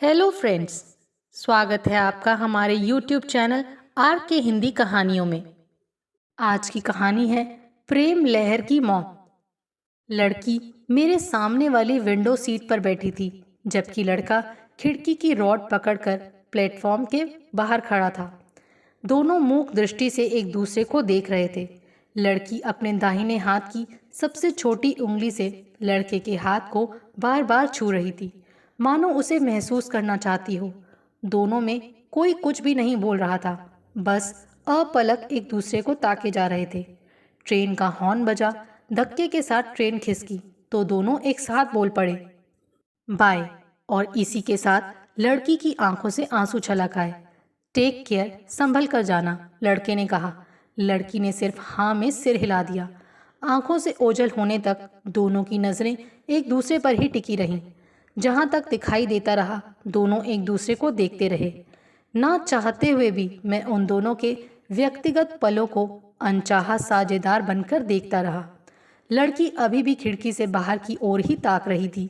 Hello friends. स्वागत है आपका हमारे यूट्यूब चैनल आर के हिंदी कहानियों में। आज की कहानी है प्रेम लहर की मौत। लड़की मेरे सामने वाली विंडो सीट पर बैठी थी, जबकि लड़का खिड़की की रॉड पकड़कर प्लेटफॉर्म के बाहर खड़ा था। दोनों मूक दृष्टि से एक दूसरे को देख रहे थे। लड़की अपने दाहिने हाथ की सबसे छोटी उंगली से लड़के के हाथ को बार बार छू रही थी, मानो उसे महसूस करना चाहती हो। दोनों में कोई कुछ भी नहीं बोल रहा था, बस अपलक एक दूसरे को ताके जा रहे थे। ट्रेन का हॉर्न बजा, धक्के के साथ ट्रेन खिसकी तो दोनों एक साथ बोल पड़े, बाय। और इसी के साथ लड़की की आंखों से आंसू छलक आए। टेक केयर, संभल कर जाना, लड़के ने कहा। लड़की ने सिर्फ हाँ में सिर हिला दिया। आंखों से ओझल होने तक दोनों की नजरें एक दूसरे पर ही टिकी रहीं। जहां तक दिखाई देता रहा, दोनों एक दूसरे को देखते रहे। ना चाहते हुए भी मैं उन दोनों के व्यक्तिगत पलों को अनचाहा साझेदार बनकर देखता रहा। लड़की अभी भी खिड़की से बाहर की ओर ही ताक रही थी।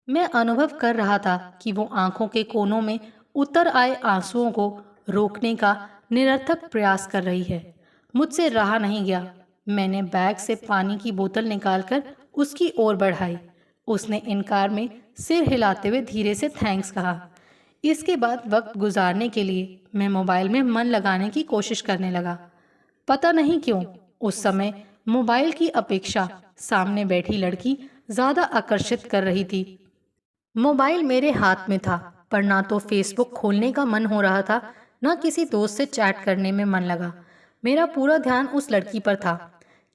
मैं अनुभव कर रहा था कि वो आंखों के कोनों में उतर आए आंसुओं को रोकने का निरर्थक प्रयास कर रही है। मुझसे रहा नहीं गया। मैंने बैग से पानी की बोतल निकालकर उसकी ओर बढ़ाई। उसने इनकार में सिर हिलाते हुए धीरे से थैंक्स कहा। इसके बाद वक्त गुजारने के लिए मैं मोबाइल में मन लगाने की कोशिश करने लगा। पता नहीं क्यों उस समय मोबाइल की अपेक्षा सामने बैठी लड़की ज्यादा आकर्षित कर रही थी। मोबाइल मेरे हाथ में था, पर ना तो फेसबुक खोलने का मन हो रहा था, ना किसी दोस्त से चैट करने में मन लगा। मेरा पूरा ध्यान उस लड़की पर था।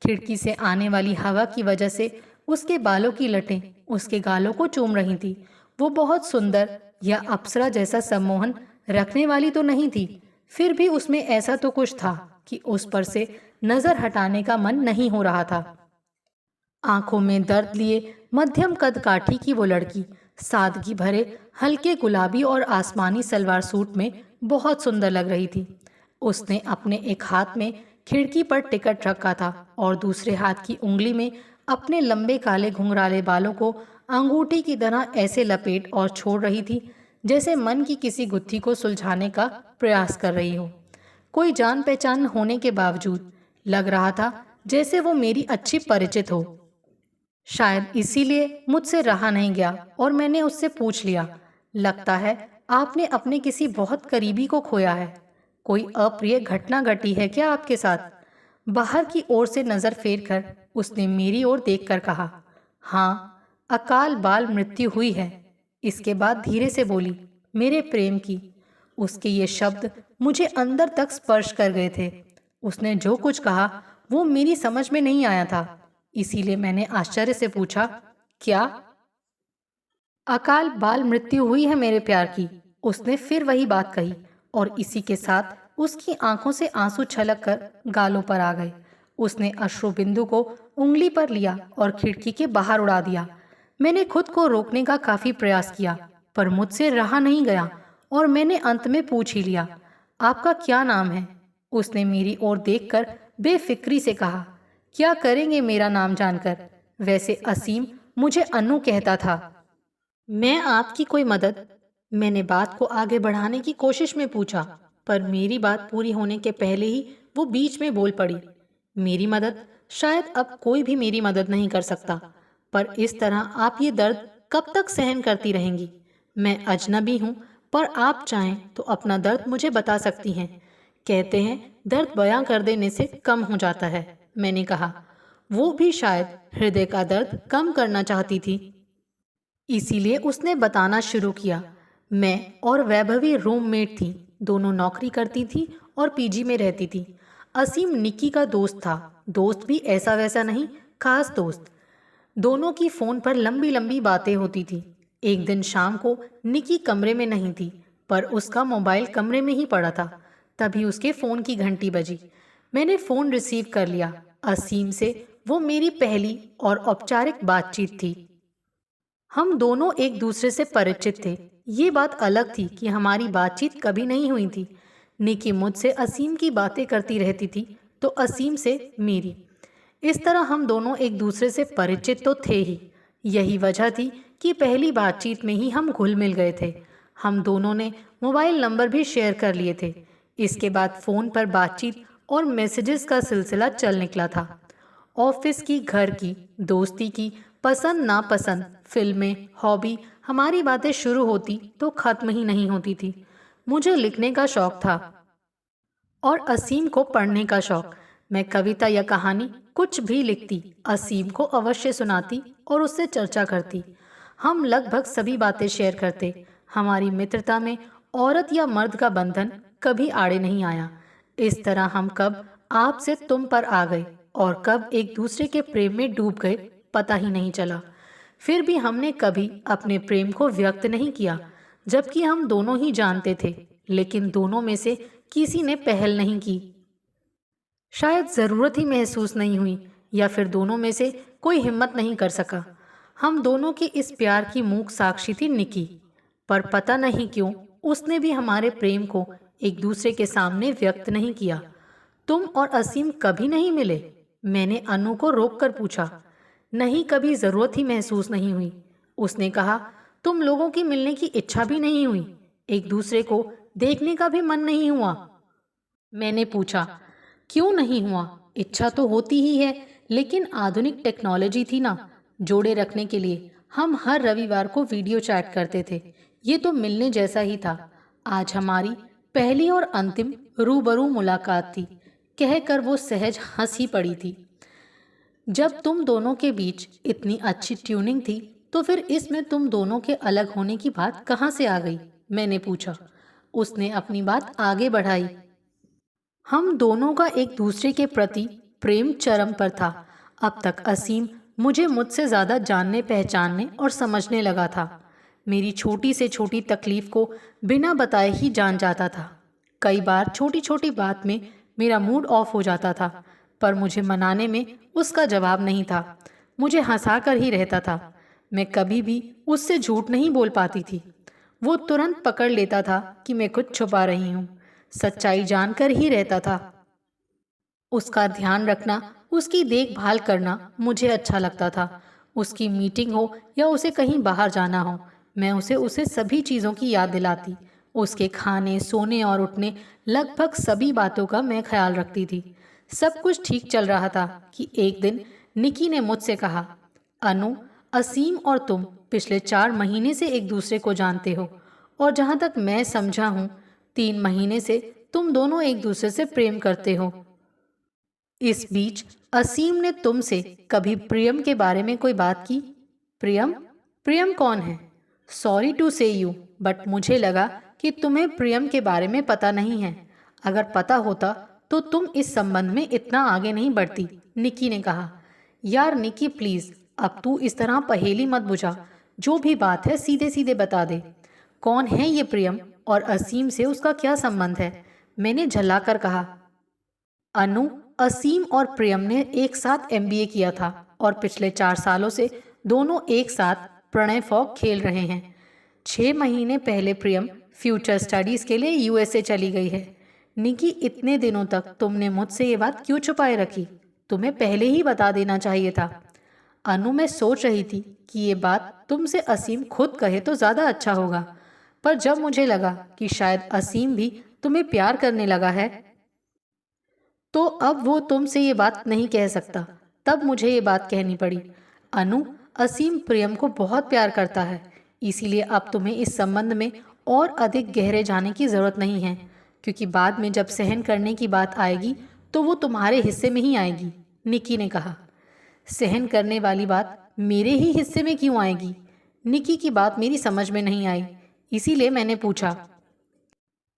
खिड़की से आने वाली हवा की वजह से उसके बालों की लटें उसके गालों को चूम रही थी। वो बहुत सुंदर या अप्सरा जैसा सम्मोहन रखने वाली तो नहीं थी, फिर भी उसमें ऐसा तो कुछ था कि उस पर से नजर हटाने का मन नहीं हो रहा था। आंखों में दर्द लिए मध्यम कद काठी की वो लड़की सादगी भरे हल्के गुलाबी और आसमानी सलवार सूट में बहुत सुंदर लग रही थी। उसने अपने एक हाथ में खिड़की पर टिकट रखा था और दूसरे हाथ की उंगली में अपने लंबे काले घुंघराले बालों को अंगूठी की तरह ऐसे लपेट और छोड़ रही थी, जैसे मन की किसी गुत्थी को सुलझाने का प्रयास कर रही हो। कोई जान पहचान होने के बावजूद लग रहा था जैसे वो मेरी अच्छी परिचित हो। शायद इसीलिए मुझसे रहा नहीं गया और मैंने उससे पूछ लिया, लगता है आपने अपने किसी बहुत करीबी को खोया है। कोई अप्रिय घटना घटी है क्या आपके साथ? बाहर की ओर से नजर फेर कर उसने मेरी ओर देखकर कहा, हाँ, अकाल बाल मृत्यु हुई है। इसके बाद धीरे से बोली, मेरे प्रेम की। उसके ये शब्द मुझे अंदर तक स्पर्श कर गए थे। उसने जो कुछ कहा वो मेरी समझ में नहीं आया था, इसीलिए मैंने आश्चर्य से पूछा, क्या? अकाल बाल मृत्यु हुई है मेरे प्यार की। उसने फिर वही बात कही और इसी के साथ उसकी आंखों से आंसू छलक कर गालों पर आ गए। उसने अश्रु बिंदु को उंगली पर लिया और खिड़की के बाहर उड़ा दिया। मैंने खुद को रोकने का काफी प्रयास किया, पर मुझसे रहा नहीं गया और मैंने अंत में पूछ ही लिया, आपका क्या नाम है? उसने मेरी ओर देखकर बेफिक्री से कहा, क्या करेंगे मेरा नाम जानकर? वैसे असीम मुझे अनु कहता था। मैं आपकी कोई मदद? मैंने बात को आगे बढ़ाने की कोशिश में पूछा, पर मेरी बात पूरी होने के पहले ही वो बीच में बोल पड़ी, मेरी मदद? शायद अब कोई भी मेरी मदद नहीं कर सकता, पर इस तरह आप ये दर्द कब तक सहन करती रहेंगी? मैं अजनबी हूँ, पर आप चाहें तो अपना दर्द मुझे बता सकती हैं। कहते हैं दर्द बयां कर देने से कम हो जाता है, मैंने कहा। वो भी शायद हृदय का दर्द कम करना चाहती थी, इसीलिए उसने बताना शुरू किया। मैं और वैभवी रूममेट थी, दोनों नौकरी करती थी और पीजी में रहती थी। असीम निक्की का दोस्त था, दोस्त भी ऐसा वैसा नहीं, खास दोस्त। दोनों की फोन पर लंबी लंबी बातें होती थी। एक दिन शाम को निक्की कमरे में नहीं थी, पर उसका मोबाइल कमरे में ही पड़ा था। तभी उसके फोन की घंटी बजी। मैंने फोन रिसीव कर लिया। असीम से वो मेरी पहली और औपचारिक बातचीत थी। हम दोनों एक दूसरे से परिचित थे। ये बात अलग थी कि हमारी बातचीत कभी नहीं हुई थी। निकी मुझसे असीम की बातें करती रहती थी, तो असीम से मेरी। इस तरह हम दोनों एक दूसरे से परिचित तो थे ही। यही वजह थी कि पहली बातचीत में ही हम घुल मिल गए थे। हम दोनों ने मोबाइल नंबर भी शेयर कर लिए थे। इसके बाद फ़ोन पर बातचीत और मैसेजेस का सिलसिला चल निकला था। ऑफिस की, घर की, दोस्ती की, पसंद नापसंद, फिल्में, हॉबी, हमारी बातें शुरू होती तो खत्म ही नहीं होती थी। मुझे लिखने का शौक था और असीम को पढ़ने का शौक। मैं कविता या कहानी कुछ भी लिखती, असीम को अवश्य सुनाती और उससे चर्चा करती। हम लगभग सभी बातें शेयर करते। हमारी मित्रता में औरत या मर्द का बंधन कभी आड़े नहीं आया। इस तरह हम कब आप से तुम पर आ गए और कब एक दूसरे के प्रेम में डूब गए, पता ही नहीं चला। फिर भी हमने कभी अपने प्रेम को व्यक्त नहीं किया, जबकि हम दोनों ही जानते थे, लेकिन दोनों में से किसी ने पहल नहीं की। शायद ज़रूरत ही महसूस नहीं हुई, या फिर दोनों में से कोई हिम्मत नहीं कर सका। हम दोनों के इस प्यार की मूक साक्षी थी निकी, पर पता नहीं क्यों उसने भी हमारे प्रेम को एक दूसरे के सामने व्यक्त नहीं किया। तुम और असीम कभी नहीं मिले? मैंने अनु को रोक कर पूछा। नहीं, कभी ज़रूरत ही महसूस नहीं हुई, उसने कहा। तुम लोगों की मिलने की इच्छा भी नहीं हुई? एक दूसरे को देखने का भी मन नहीं हुआ? मैंने पूछा। क्यों नहीं हुआ? इच्छा तो होती ही है, लेकिन आधुनिक टेक्नोलॉजी थी ना जोड़े रखने के लिए। हम हर रविवार को वीडियो चैट करते थे। ये तो मिलने जैसा ही था। आज हमारी पहली और अंतिम रूबरू मुलाकात थी, कहकर वो सहज हंस ही पड़ी थी। जब तुम दोनों के बीच इतनी अच्छी ट्यूनिंग थी, तो फिर इसमें तुम दोनों के अलग होने की बात कहाँ से आ गई? मैंने पूछा। उसने अपनी बात आगे बढ़ाई। हम दोनों का एक दूसरे के प्रति प्रेम चरम पर था। अब तक असीम मुझे मुझसे ज़्यादा जानने, पहचानने और समझने लगा था। मेरी छोटी से छोटी तकलीफ को बिना बताए ही जान जाता था। कई बार छोटी छोटी बात में मेरा मूड ऑफ हो जाता था, पर मुझे मनाने में उसका जवाब नहीं था। मुझे हंसा कर ही रहता था। मैं कभी भी उससे झूठ नहीं बोल पाती थी। वो तुरंत पकड़ लेता था कि मैं कुछ छुपा रही हूँ। सच्चाई जानकर ही रहता था। उसका ध्यान रखना, उसकी देखभाल करना मुझे अच्छा लगता था। उसकी मीटिंग हो या उसे कहीं बाहर जाना हो, मैं उसे सभी चीज़ों की याद दिलाती। उसके खाने, सोने और उठने, लगभग सभी बातों का मैं ख्याल रखती थी। सब कुछ ठीक चल रहा था कि एक दिन निकी ने मुझसे कहा, अनु, असीम और तुम पिछले 4 महीने से एक दूसरे को जानते हो, और जहाँ तक मैं समझा हूँ 3 महीने से तुम दोनों एक दूसरे से प्रेम करते हो। इस बीच असीम ने तुमसे कभी प्रियम के बारे में कोई बात की? प्रियम? प्रियम कौन है? सॉरी टू से यू, बट मुझे लगा कि तुम्हें प्रियम के बारे में पता नहीं है। अगर पता होता तो तुम इस संबंध में इतना आगे नहीं बढ़ती, निकी ने कहा। यार निकी प्लीज, अब तू इस तरह पहेली मत बुझा। जो भी बात है सीधे सीधे बता दे। कौन है ये प्रियम और असीम से उसका क्या संबंध है? मैंने झल्लाकर कहा। अनु, असीम और प्रियम ने एक साथ एमबीए किया था और पिछले 4 सालों से दोनों एक साथ प्रणय फॉग खेल रहे हैं। 6 महीने पहले प्रियम फ्यूचर स्टडीज के लिए यूएसए चली गई है। निकी, इतने दिनों तक तुमने मुझसे ये बात क्यों छुपाए रखी? तुम्हें पहले ही बता देना चाहिए था। अनु, मैं सोच रही थी कि ये बात तुमसे असीम खुद कहे तो ज़्यादा अच्छा होगा, पर जब मुझे लगा कि शायद असीम भी तुम्हें प्यार करने लगा है, तो अब वो तुमसे ये बात नहीं कह सकता। तब मुझे ये बात कहनी पड़ी। अनु, असीम प्रियम को बहुत प्यार करता है, इसीलिए अब तुम्हें इस संबंध में और अधिक गहरे जाने की ज़रूरत नहीं है, क्योंकि बाद में जब सहन करने की बात आएगी तो वो तुम्हारे हिस्से में ही आएगी, निकी ने कहा। सहन करने वाली बात मेरे ही हिस्से में क्यों आएगी? निकी की बात मेरी समझ में नहीं आई, इसीलिए मैंने पूछा।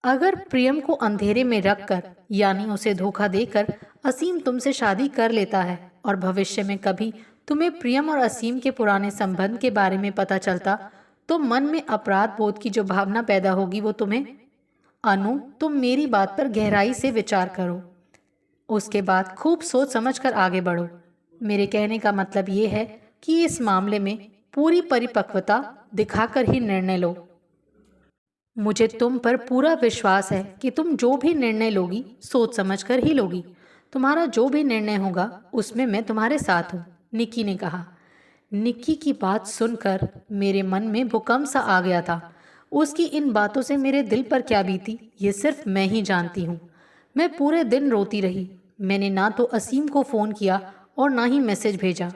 अगर प्रियम को अंधेरे में रखकर, यानी उसे धोखा देकर असीम तुमसे शादी कर लेता है और भविष्य में कभी तुम्हें प्रियम और असीम के पुराने संबंध के बारे में पता चलता, तो मन में अपराध बोध की जो भावना पैदा होगी वो तुम्हें। अनु, तुम मेरी बात पर गहराई से विचार करो, उसके बाद खूब सोच समझ कर आगे बढ़ो। मेरे कहने का मतलब ये है कि इस मामले में पूरी परिपक्वता दिखाकर ही निर्णय लो। मुझे तुम पर पूरा विश्वास है कि तुम जो भी निर्णय लोगी सोच समझ कर ही लोगी। तुम्हारा जो भी निर्णय होगा उसमें मैं तुम्हारे साथ हूँ, निकी ने कहा। निकी की बात सुनकर मेरे मन में भूकंप सा आ गया था। उसकी इन बातों से मेरे दिल पर क्या बीती ये सिर्फ मैं ही जानती हूँ। मैं पूरे दिन रोती रही। मैंने ना तो असीम को फ़ोन किया और ना ही मैसेज भेजा।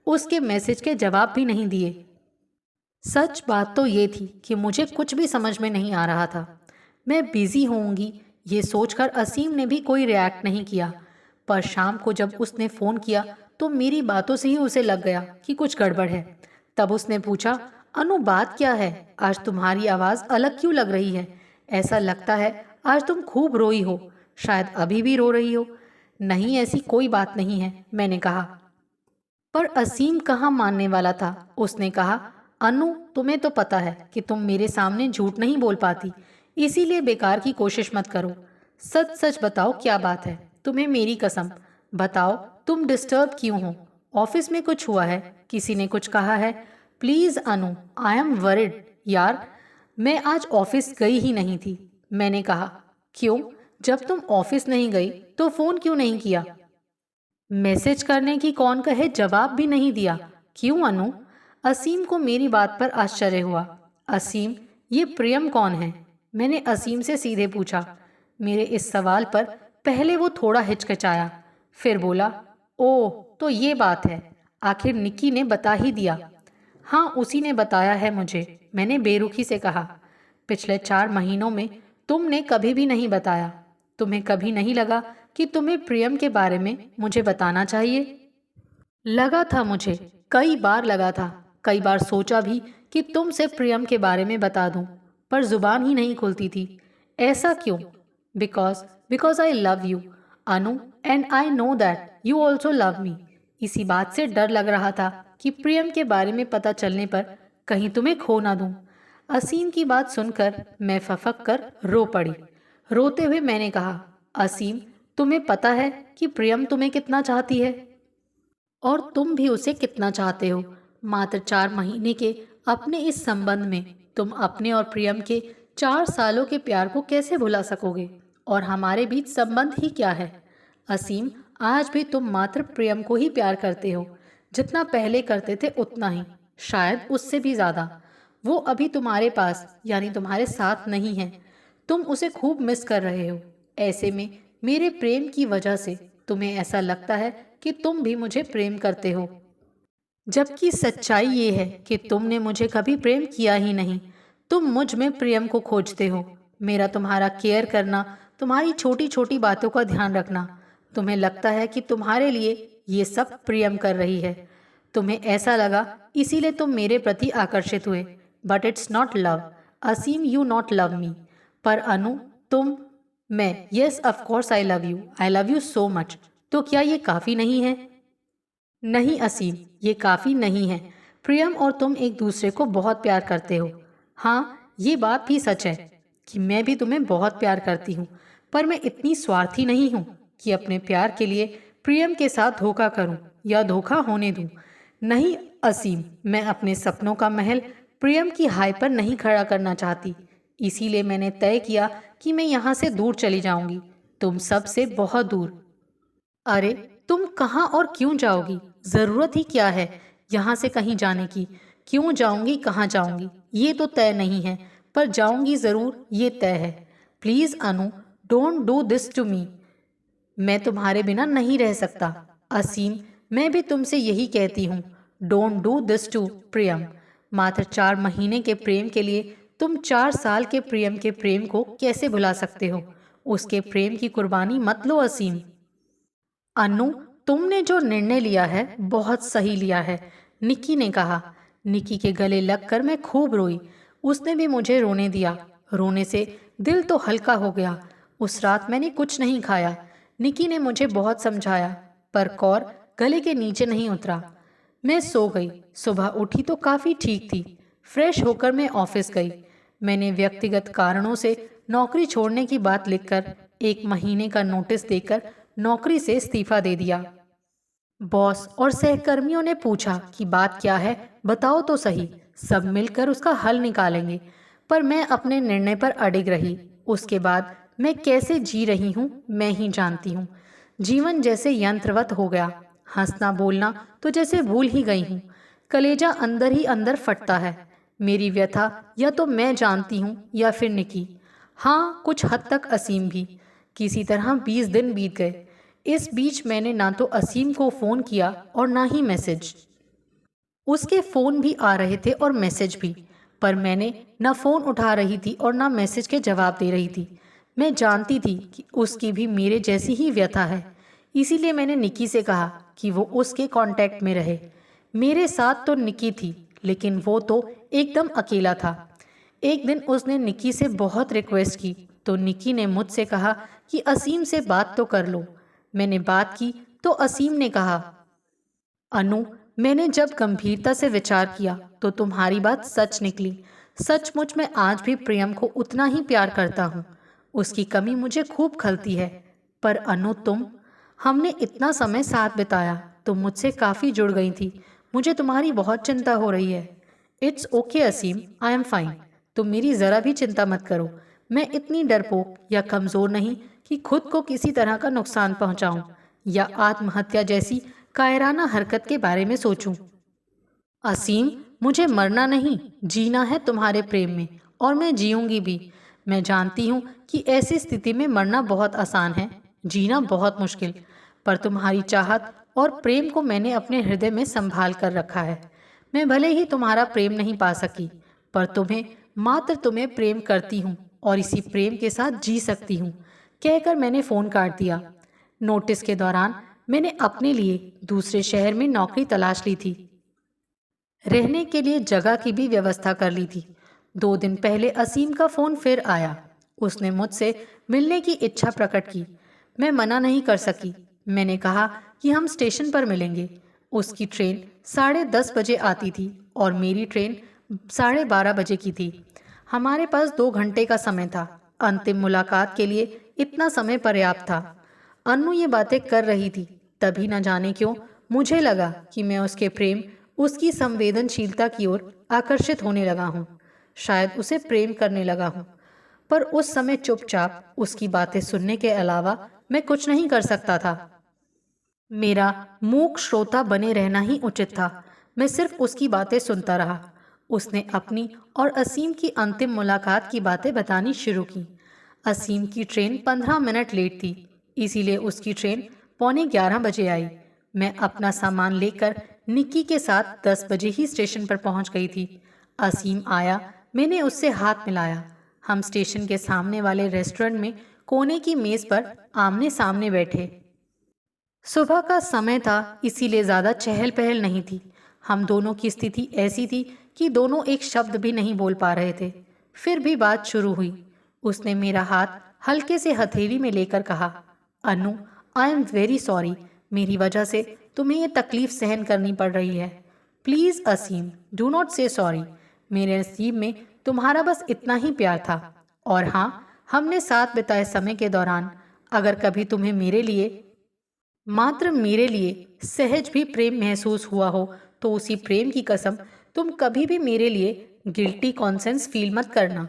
उसके मैसेज के जवाब भी नहीं दिए। सच बात तो ये थी कि मुझे कुछ भी समझ में नहीं आ रहा था। मैं बिजी होऊंगी ये सोचकर असीम ने भी कोई रिएक्ट नहीं किया। पर शाम को जब उसने फ़ोन किया तो मेरी बातों से ही उसे लग गया कि कुछ गड़बड़ है। तब उसने पूछा, अनु बात क्या है? आज तुम्हारी आवाज़ अलग क्यों लग रही है? ऐसा लगता है आज तुम खूब रोई हो। शायद अभी भी रो रही हो। नहीं, ऐसी कोई बात नहीं है, मैंने कहा। पर असीम कहाँ मानने वाला था। उसने कहा, अनु तुम्हें तो पता है कि तुम मेरे सामने झूठ नहीं बोल पाती, इसीलिए बेकार की कोशिश मत करो। सच सच बताओ क्या बात है। तुम्हें मेरी कसम बताओ, तुम डिस्टर्ब क्यों हो? ऑफिस में कुछ हुआ है? किसी ने कुछ कहा है? Please Anu, I am worried यार। मैं आज ऑफिस गई ही नहीं थी। मैंने कहा, क्यों? जब तुम ऑफिस नहीं गई तो फोन क्यों नहीं किया? मैसेज करने की कौन कहे, जवाब भी नहीं दिया। क्यों अनु? असीम को मेरी बात पर आश्चर्य हुआ। असीम, ये प्रियम कौन है? मैंने असीम से सीधे पूछा। मेरे इस सवाल पर पहले वो थोड़ा हिचकिचाया, फिर बोला, ओह तो ये बात है। आखिर निक्की ने बता ही दिया। हाँ, उसी ने बताया है मुझे, मैंने बेरुखी से कहा। पिछले 4 महीनों में तुमने कभी भी नहीं बताया। तुम्हें कभी नहीं लगा कि तुम्हें प्रियम के बारे में मुझे बताना चाहिए? लगा था मुझे, कई बार लगा था। कई बार सोचा भी कि तुमसे प्रियम के बारे में बता दूं, पर जुबान ही नहीं खुलती थी। ऐसा क्यों? Because because I love you Anu, and I know that you also love me. इसी बात से डर लग रहा था कि प्रियम के बारे में पता चलने पर कहीं तुम्हें खो ना दूं। असीम की बात सुनकर मैं फफक कर रो पड़ी। रोते हुए मैंने कहा, असीम तुम्हें पता है कि प्रियम तुम्हें कितना चाहती है और तुम भी उसे कितना चाहते हो। मात्र 4 महीने के अपने इस संबंध में तुम अपने और प्रियम के 4 सालों के प्यार को कैसे भुला सकोगे? और हमारे बीच संबंध ही क्या है? असीम, आज भी तुम मात्र प्रियम को ही प्यार करते हो। जितना पहले करते थे उतना ही, शायद उससे भी ज़्यादा। वो अभी तुम्हारे पास यानी तुम्हारे साथ नहीं है। तुम उसे खूब मिस कर रहे हो। ऐसे में मेरे प्रेम की वजह से तुम्हें ऐसा लगता है कि तुम भी मुझे प्रेम करते हो, जबकि सच्चाई ये है कि तुमने मुझे कभी प्रेम किया ही नहीं। तुम मुझ में प्रेम को खोजते हो, मेरा तुम्हारा केयर करना, तुम्हारी छोटी छोटी बातों का ध्यान रखना। तुम्हें लगता है कि तुम्हारे लिए ये सब प्रेम कर रही है। तुम्हें ऐसा लगा, इसीलिए तुम मेरे प्रति आकर्षित हुए। But it's not love. Asim, you not love me. पर अनु, तुम, मैं, yes of course I love you so much. तो क्या ये काफ़ी नहीं है? नहीं असीम, ये काफ़ी नहीं है। प्रियम और तुम एक दूसरे को बहुत प्यार करते हो। हाँ, ये बात भी सच है कि मैं भी तुम्हें बहुत प्यार करती हूँ, पर मैं इतनी स्वार्थी नहीं हूँ कि अपने प्यार के लिए प्रियम के साथ धोखा करूँ या धोखा होने दूँ। नहीं असीम, मैं अपने सपनों का महल प्रियम की हाय पर नहीं खड़ा करना चाहती। इसीलिए मैंने तय किया कि मैं यहाँ से दूर चली जाऊंगी, तुम सब से बहुत दूर। अरे, तुम कहाँ और क्यों जाओगी? जरूरत ही क्या है यहाँ से कहीं जाने की? क्यों जाऊंगी, कहाँ जाऊंगी, ये तो तय नहीं है, पर जाऊंगी जरूर, ये तय है। Please Anu, don't do this to me. मैं तुम्हारे बिना नहीं रह सकता। असीम, मैं भी तुमसे यही कहती हूँ, डोंट डू दिस टू प्रियम। मात्र 4 महीने के प्रेम के लिए तुम 4 साल के प्रियम के प्रेम को कैसे भुला सकते हो? उसके प्रेम की कुर्बानी मत लो असीम। अनु, तुमने जो निर्णय लिया है बहुत सही लिया है, निक्की ने कहा। निक्की के गले लगकर मैं खूब रोई। उसने भी मुझे रोने दिया। रोने से दिल तो हल्का हो गया। उस रात मैंने कुछ नहीं खाया। निक्की ने मुझे बहुत समझाया, पर कौर गले के नीचे नहीं उतरा। मैं सो गई। सुबह उठी तो काफ़ी ठीक थी। फ्रेश होकर मैं ऑफिस गई। मैंने व्यक्तिगत कारणों से नौकरी छोड़ने की बात लिखकर 1 महीने का नोटिस देकर नौकरी से इस्तीफा दे दिया। बॉस और सहकर्मियों ने पूछा कि बात क्या है, बताओ तो सही, सब मिलकर उसका हल निकालेंगे। पर मैं अपने निर्णय पर अडिग रही। उसके बाद मैं कैसे जी रही हूँ मैं ही जानती हूँ। जीवन जैसे यंत्रवत हो गया। हंसना बोलना तो जैसे भूल ही गई हूँ। कलेजा अंदर ही अंदर फटता है। मेरी व्यथा या तो मैं जानती हूँ या फिर निकी। हाँ, कुछ हद तक असीम भी। किसी तरह 20 दिन बीत गए। इस बीच मैंने ना तो असीम को फ़ोन किया और ना ही मैसेज। उसके फ़ोन भी आ रहे थे और मैसेज भी, पर मैंने ना फ़ोन उठा रही थी और ना मैसेज के जवाब दे रही थी। मैं जानती थी कि उसकी भी मेरे जैसी ही व्यथा है। इसीलिए मैंने निकी से कहा कि वो उसके कांटेक्ट में रहे। मेरे साथ तो निकी थी, लेकिन वो तो एकदम अकेला था। एक दिन उसने निकी से बहुत रिक्वेस्ट की, तो निकी ने मुझसे कहा कि असीम से बात तो कर लो। मैंने बात की तो असीम ने कहा, अनु, मैंने जब गंभीरता से विचार किया तो तुम्हारी बात सच निकली। सचमुच मैं आज भी प्रियम को उतना ही प्यार करता हूँ। उसकी कमी मुझे खूब खलती है। पर अनु, हमने इतना समय साथ बिताया, तुम मुझसे काफ़ी जुड़ गई थी। मुझे तुम्हारी बहुत चिंता हो रही है। It's okay Asim, I am fine. तुम मेरी ज़रा भी चिंता मत करो। मैं इतनी डरपोक या कमज़ोर नहीं कि खुद को किसी तरह का नुकसान पहुंचाऊं या आत्महत्या जैसी कायराना हरकत के बारे में सोचूं। असीम, मुझे मरना नहीं, जीना है तुम्हारे प्रेम में, और मैं जीऊंगी भी। मैं जानती हूँ कि ऐसी स्थिति में मरना बहुत आसान है, जीना बहुत मुश्किल। पर तुम्हारी चाहत और प्रेम को मैंने अपने हृदय में संभाल कर रखा है। मैं भले ही तुम्हारा प्रेम नहीं पा सकी, पर मात्र तुम्हें प्रेम करती हूँ और इसी प्रेम के साथ जी सकती हूँ, कहकर मैंने फ़ोन काट दिया। नोटिस के दौरान मैंने अपने लिए दूसरे शहर में नौकरी तलाश ली थी। रहने के लिए जगह की भी व्यवस्था कर ली थी। 2 दिन पहले असीम का फ़ोन फिर आया। उसने मुझसे मिलने की इच्छा प्रकट की। मैं मना नहीं कर सकी। मैंने कहा कि हम स्टेशन पर मिलेंगे। उसकी ट्रेन 10:30 बजे आती थी और मेरी ट्रेन 12:30 बजे की थी। हमारे पास 2 घंटे का समय था। अंतिम मुलाकात के लिए इतना समय पर्याप्त था। अन्नू ये बातें कर रही थी, तभी न जाने क्यों मुझे लगा कि मैं उसके प्रेम, उसकी संवेदनशीलता की ओर आकर्षित होने लगा हूँ। शायद उसे प्रेम करने लगा हूँ। पर उस समय चुपचाप उसकी बातें सुनने के अलावा मैं कुछ नहीं कर सकता था। मेरा मूक श्रोता बने रहना ही उचित था। मैं सिर्फ उसकी बातें सुनता रहा। उसने अपनी और असीम की अंतिम मुलाकात की बातें बतानी शुरू की। असीम की ट्रेन 15 मिनट लेट थी, इसीलिए उसकी ट्रेन 11:45 बजे आई। मैं अपना सामान लेकर निक्की के साथ 10 बजे ही स्टेशन पर पहुंच गई थी। असीम आया, मैंने उससे हाथ मिलाया। हम स्टेशन के सामने वाले रेस्टोरेंट में कोने की मेज पर आमने सामने बैठे। सुबह का समय था, इसीलिए ज़्यादा चहल पहल नहीं थी। हम दोनों की स्थिति ऐसी थी कि दोनों एक शब्द भी नहीं बोल पा रहे थे। फिर भी बात शुरू हुई। उसने मेरा हाथ हल्के से हथेली में लेकर कहा, अनु, आई एम वेरी सॉरी। मेरी वजह से तुम्हें ये तकलीफ सहन करनी पड़ रही है। प्लीज़ असीम, डू नॉट से सॉरी। मेरे नसीब में तुम्हारा बस इतना ही प्यार था। और हाँ, हमने साथ बिताए समय के दौरान अगर कभी तुम्हें मेरे लिए, मात्र मेरे लिए सहज भी प्रेम महसूस हुआ हो, तो उसी प्रेम की कसम तुम कभी भी मेरे लिए गिल्टी कॉन्सेंस फील मत करना।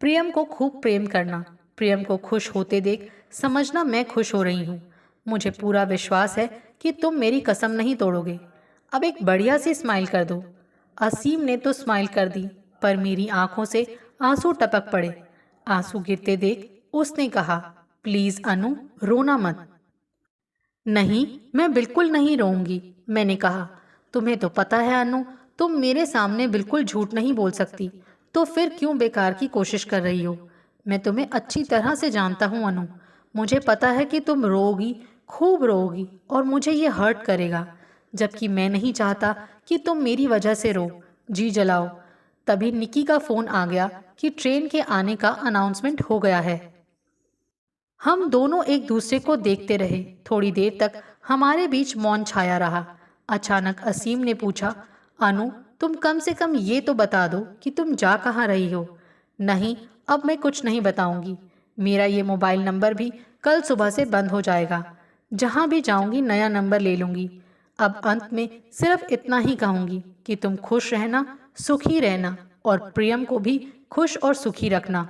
प्रियम को खूब प्रेम करना। प्रियम को खुश होते देख समझना मैं खुश हो रही हूँ। मुझे पूरा विश्वास है कि तुम मेरी कसम नहीं तोड़ोगे। अब एक बढ़िया सी स्माइल कर दो। असीम ने तो स्माइल कर दी, पर मेरी आंखों से आंसू टपक पड़े। आंसू गिरते देख उसने कहा, प्लीज अनु, रोना मत। नहीं, मैं बिल्कुल नहीं रोऊंगी, मैंने कहा। तुम्हें तो पता है अनु, तुम मेरे सामने बिल्कुल झूठ नहीं बोल सकती, तो फिर क्यों बेकार की कोशिश कर रही हो? मैं तुम्हें अच्छी तरह से जानता हूँ अनु। मुझे पता है कि तुम रोओगी, खूब रोओगी, और मुझे ये हर्ट करेगा, जबकि मैं नहीं चाहता कि तुम मेरी वजह से रो, जी जलाओ। तभी निकी का फ़ोन आ गया कि ट्रेन के आने का अनाउंसमेंट हो गया है। हम दोनों एक दूसरे को देखते रहे। थोड़ी देर तक हमारे बीच मौन छाया रहा। अचानक असीम ने पूछा, अनु, तुम कम से कम ये तो बता दो कि तुम जा कहाँ रही हो। नहीं, अब मैं कुछ नहीं बताऊंगी। मेरा ये मोबाइल नंबर भी कल सुबह से बंद हो जाएगा। जहाँ भी जाऊंगी नया नंबर ले लूंगी। अब अंत में सिर्फ इतना ही कहूंगी कि तुम खुश रहना, सुखी रहना, और प्रियम को भी खुश और सुखी रखना।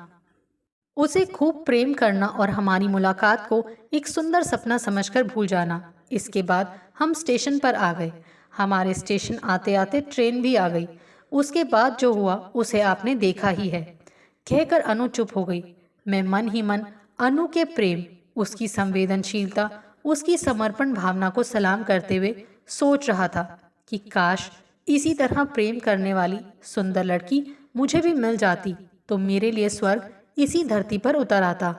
उसे खूब प्रेम करना और हमारी मुलाकात को एक सुंदर सपना समझकर भूल जाना। इसके बाद हम स्टेशन पर आ गए। हमारे स्टेशन आते आते ट्रेन भी आ गई। उसके बाद जो हुआ उसे आपने देखा ही है। कहकर अनु चुप हो गई। मैं मन ही मन अनु के प्रेम, उसकी संवेदनशीलता, उसकी समर्पण भावना को सलाम करते हुए सोच रहा था कि काश इसी तरह प्रेम करने वाली सुंदर लड़की मुझे भी मिल जाती तो मेरे लिए स्वर्ग इसी धरती पर उतर आता।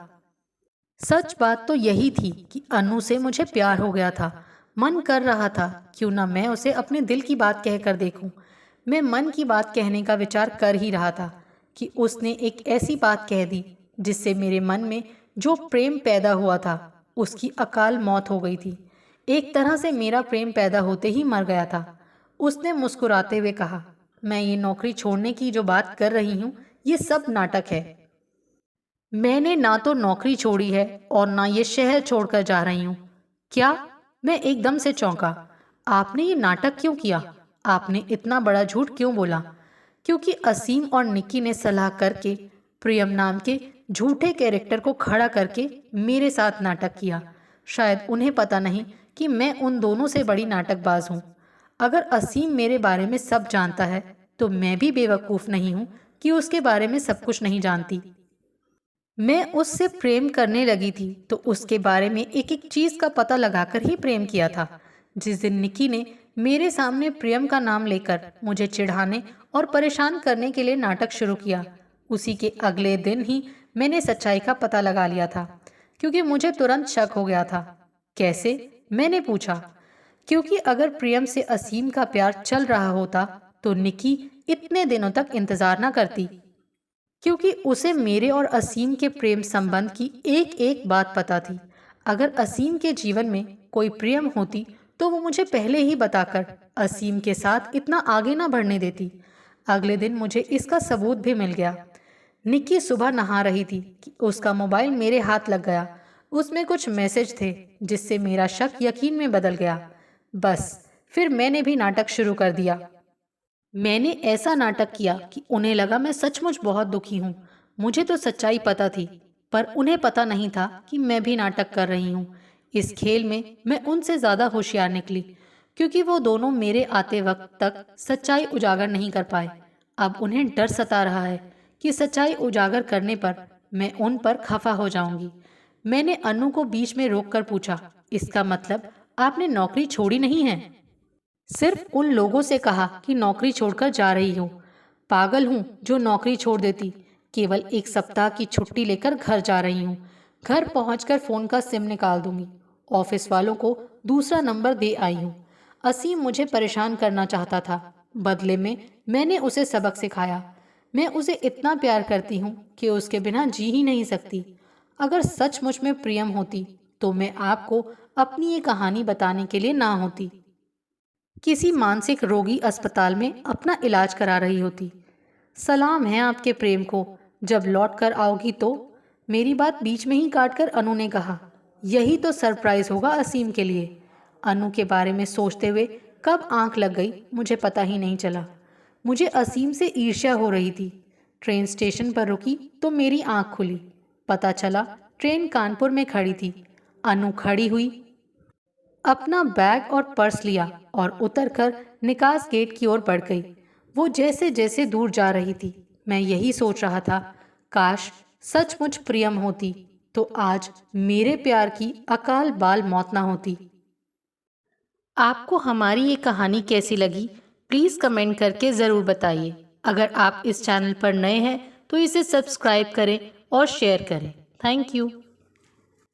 सच बात तो यही थी कि अनु से मुझे प्यार हो गया था। मन कर रहा था क्यों ना मैं उसे अपने दिल की बात कहकर देखूं। मैं मन की बात कहने का विचार कर ही रहा था कि उसने एक ऐसी बात कह दी जिससे मेरे मन में जो प्रेम पैदा हुआ था उसकी अकाल मौत हो गई थी। एक तरह से मेरा प्रेम पैदा होते ही मर गया था। उसने मुस्कुराते हुए कहा, मैं ये नौकरी छोड़ने की जो बात कर रही हूँ ये सब नाटक है। मैंने ना तो नौकरी छोड़ी है और ना ये शहर छोड़कर जा रही हूँ। क्या? मैं एकदम से चौंका। आपने ये नाटक क्यों किया? आपने इतना बड़ा झूठ क्यों बोला? क्योंकि असीम और निक्की ने सलाह करके प्रियम नाम के झूठे कैरेक्टर को खड़ा करके मेरे साथ नाटक किया। शायद उन्हें पता नहीं कि मैं उन दोनों से बड़ी नाटकबाज हूँ। अगर असीम मेरे बारे में सब जानता है तो मैं भी बेवकूफ़ नहीं हूँ कि उसके बारे में सब कुछ नहीं जानती। मैं उससे प्रेम करने लगी थी तो उसके बारे में एक एक चीज का पता लगाकर ही प्रेम किया था। जिस दिन निकी ने मेरे सामने प्रियम का नाम लेकर मुझे चिढ़ाने और परेशान करने के लिए नाटक शुरू किया, उसी के अगले दिन ही मैंने सच्चाई का पता लगा लिया था। क्योंकि मुझे तुरंत शक हो गया था। कैसे? मैंने पूछा। क्योंकि अगर प्रियम से असीम का प्यार चल रहा होता तो निकी इतने दिनों तक इंतजार न करती। क्योंकि उसे मेरे और असीम के प्रेम संबंध की एक एक बात पता थी। अगर असीम के जीवन में कोई प्रियम होती तो वो मुझे पहले ही बताकर असीम के साथ इतना आगे ना बढ़ने देती। अगले दिन मुझे इसका सबूत भी मिल गया। निक्की सुबह नहा रही थी कि उसका मोबाइल मेरे हाथ लग गया। उसमें कुछ मैसेज थे जिससे मेरा शक यकीन में बदल गया। बस फिर मैंने भी नाटक शुरू कर दिया। मैंने ऐसा नाटक किया कि उन्हें लगा मैं सचमुच बहुत दुखी हूँ। मुझे तो सच्चाई पता थी पर उन्हें पता नहीं था कि मैं भी नाटक कर रही हूँ। इस खेल में मैं उनसे ज़्यादा होशियार निकली क्योंकि वो दोनों मेरे आते वक्त तक सच्चाई उजागर नहीं कर पाए। अब उन्हें डर सता रहा है कि सच्चाई उजागर करने पर मैं उन पर खफा हो जाऊंगी। मैंने अनु को बीच में रोककर पूछा, इसका मतलब आपने नौकरी छोड़ी नहीं है? सिर्फ उन लोगों से कहा कि नौकरी छोड़कर जा रही हूँ। पागल हूँ जो नौकरी छोड़ देती। केवल एक सप्ताह की छुट्टी लेकर घर जा रही हूँ। घर पहुंचकर फ़ोन का सिम निकाल दूंगी। ऑफिस वालों को दूसरा नंबर दे आई हूँ। असीम मुझे परेशान करना चाहता था। बदले में मैंने उसे सबक सिखाया। मैं उसे इतना प्यार करती हूँ कि उसके बिना जी ही नहीं सकती। अगर सचमुच में प्रियम होती तो मैं आपको अपनी ये कहानी बताने के लिए ना होती। किसी मानसिक रोगी अस्पताल में अपना इलाज करा रही होती। सलाम है आपके प्रेम को। जब लौट कर आओगी तो। मेरी बात बीच में ही काटकर अनु ने कहा, यही तो सरप्राइज होगा असीम के लिए। अनु के बारे में सोचते हुए कब आंख लग गई मुझे पता ही नहीं चला। मुझे असीम से ईर्ष्या हो रही थी। ट्रेन स्टेशन पर रुकी तो मेरी आंख खुली। पता चला ट्रेन कानपुर में खड़ी थी। अनु खड़ी हुई, अपना बैग और पर्स लिया और उतरकर निकास गेट की ओर बढ़ गई। वो जैसे जैसे दूर जा रही थी मैं यही सोच रहा था, काश सचमुच प्रियम होती तो आज मेरे प्यार की अकाल बाल मौत ना होती। आपको हमारी ये कहानी कैसी लगी प्लीज़ कमेंट करके ज़रूर बताइए। अगर आप इस चैनल पर नए हैं तो इसे सब्सक्राइब करें और शेयर करें। Thank you.